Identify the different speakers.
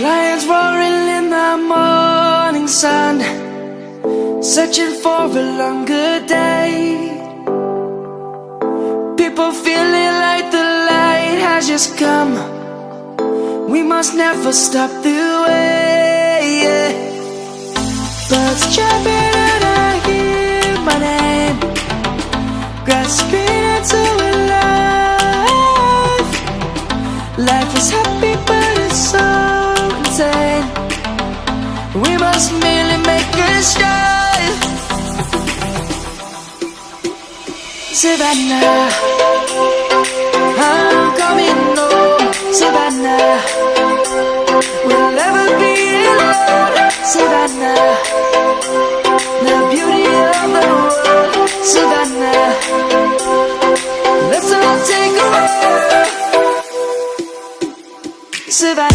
Speaker 1: Lions roaring in the morning sun, searching for a longer day. People feeling like the light has just come. We must never stop the way, yeah. Birds chirping and I hear my name, grasping into a life. Life is happy but it's so insane. We must merely make a start. Savannah, I'm coming home. Savannah, we'll never be alone. Savannah, the beauty of the world. Savannah, let's all take a walk. Savannah.